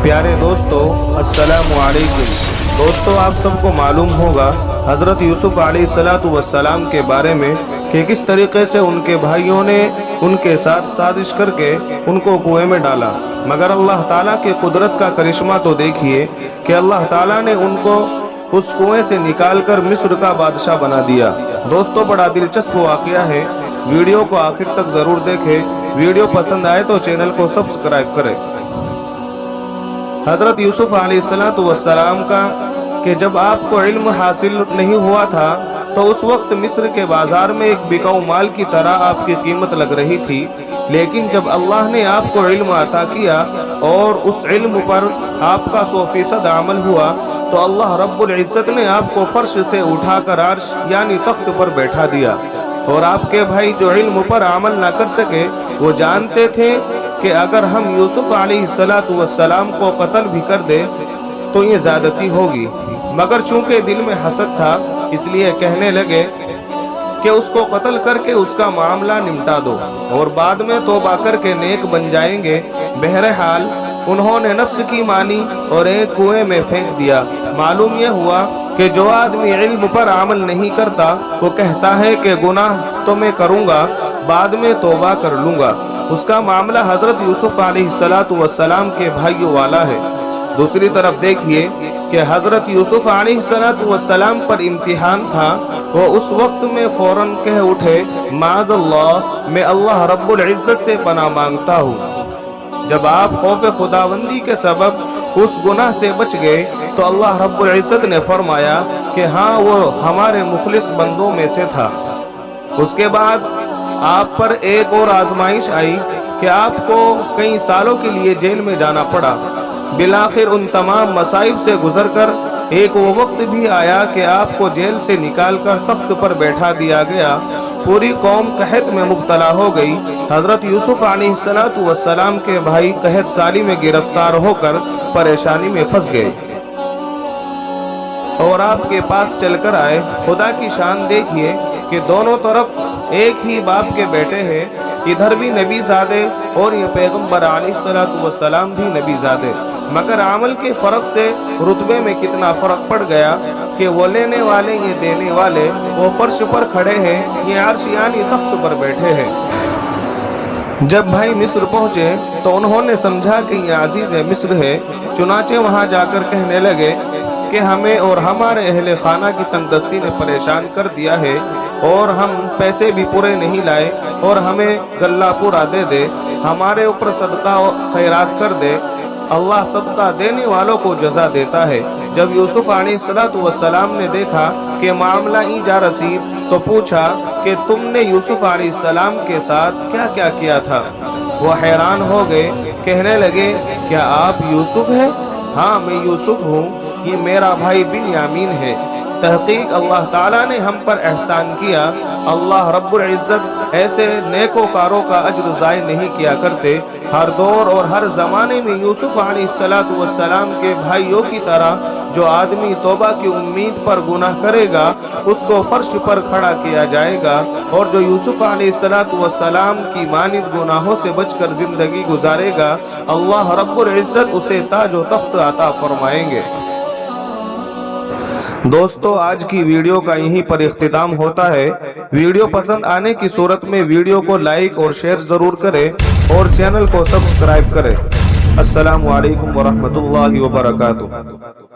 प्यारे दोस्तों, अस्सलामु अलैकुम। दोस्तों, आप सबको मालूम होगा हज़रत यूसुफ अलैहिस्सलाम के बारे में कि किस तरीके से उनके भाइयों ने उनके साथ साजिश करके उनको कुएं में डाला। मगर अल्लाह ताला के कुदरत का करिश्मा तो देखिए कि अल्लाह ताला ने उनको उस कुएं से निकाल कर मिस्र का बादशाह बना दिया। दोस्तों, बड़ा दिलचस्प वाक़या है, वीडियो को आखिर तक ज़रूर देखें। वीडियो पसंद आए तो चैनल को सब्सक्राइब करें। हज़रत यूसुफ अलैहिस्सलाम का कि जब आपको इल्म हासिल नहीं हुआ था तो उस वक्त मिस्र के बाजार में एक बिकाऊ माल की तरह आपकी कीमत लग रही थी। लेकिन जब अल्लाह ने आपको इल्म अता किया और उस इल्म पर आपका 100% अमल हुआ तो अल्लाह रब्बुल इज़्ज़त ने आपको फर्श से उठाकर अर्श यानी तख्त पर बैठा दिया। और आपके भाई जो इल्म पर अमल ना कर सके वो जानते थे कि अगर हम यूसुफ अलैहिस्सलाम को कत्ल भी कर दे तो ये ज़्यादती होगी। मगर चूंकि दिल में हसद था इसलिए कहने लगे कि उसको कत्ल करके उसका मामला निपटा दो और बाद में तौबा करके नेक बन जाएंगे। बहरहाल उन्होंने नफ्स की मानी और एक कुएं में फेंक दिया। मालूम यह हुआ कि जो आदमी इल्म पर अमल नहीं करता वो कहता है कि गुनाह तो मैं करूँगा, बाद में तौबा कर लूँगा। उसका मामला हज़रत यूसुफ अलैहिस्सलाम के भाइयों वाला है। दूसरी तरफ देखिए कि हज़रत यूसुफ अलैहिस्सलाम पर इम्तिहान था। वो उस वक्त में फौरन कह उठे, माज़अल्लाह, मैं अल्लाह रब्बुल इज़्ज़त से पनाह मांगता हूँ। जब आप खौफ खुदाबंदी के सबब उस गुनाह से बच गए तो अल्लाह रब्बुल इज़्ज़त ने फरमाया कि हाँ, वो हमारे मुखलिस बंदों में से था। उसके बाद आप पर एक और आजमाइश आई कि आपको कई सालों के लिए जेल में जाना पड़ा। बिलाखिर उन तमाम मसाइब से गुजरकर एक वो वक्त भी आया कि आपको जेल से निकालकर तख्त पर बैठा दिया गया। पूरी कौम कहत में मुब्तला हो गई। हज़रत यूसुफ अलैहिस्सलाम के भाई कहत साली में गिरफ्तार होकर परेशानी में फंस गए और आपके पास चलकर आए। खुदा की शान देखिए कि दोनों तरफ एक ही बाप के बेटे हैं। इधर भी नबी ज़ादे और ये पैगम्बर अलैहिस्सलाम भी नबी ज़ादे। मगर अमल के फ़र्क से रुतबे में कितना फ़र्क पड़ गया कि वो लेने वाले ये देने वाले वो फर्श पर खड़े हैं, ये अर्श यानी तख्त पर बैठे हैं। जब भाई मिस्र पहुँचे तो उन्होंने समझा कि ये अजीज़ मिस्र है। चुनाचे वहाँ जाकर कहने लगे कि हमें और हमारे अहले खाना की तंगदस्ती ने परेशान कर दिया है और हम पैसे भी पूरे नहीं लाए और हमें गल्ला पूरा दे दे, हमारे ऊपर सदका और खैरात कर दे। अल्लाह सदका देने वालों को जज़ा देता है। जब यूसुफ अलैहिस्सलाम ने देखा कि मामला ई जा रसीद तो पूछा कि तुमने यूसुफ अलैहिस्सलाम के साथ क्या क्या किया था। वो हैरान हो गए, कहने लगे, क्या आप यूसुफ हैं? हाँ, मैं यूसुफ हूँ, ये मेरा भाई बिन्यामीन है। तहकीक अल्लाह ताला ने हम पर एहसान किया। अल्लाह रब्बुल इज़्ज़त ऐसे नेकोकारों का अज्र ज़ाय नहीं किया करते। हर दौर और हर ज़माने में यूसुफ अलैहिस्सलाम के भाइयों की तरह जो आदमी तौबा की उम्मीद पर गुनाह करेगा उसको फर्श पर खड़ा किया जाएगा, और जो यूसुफ अलैहिस्सलाम की मानिद गुनाहों से बचकर ज़िंदगी गुजारेगा अल्लाह रब्बुल इज़्ज़त उसे ताज व तख्त अता फरमाएंगे। दोस्तों, आज की वीडियो का यहीं पर इख्तिताम होता है। वीडियो पसंद आने की सूरत में वीडियो को लाइक और शेयर ज़रूर करें और चैनल को सब्सक्राइब करें। अस्सलामु अलैकुम व रहमतुल्लाहि व बरकातुहू।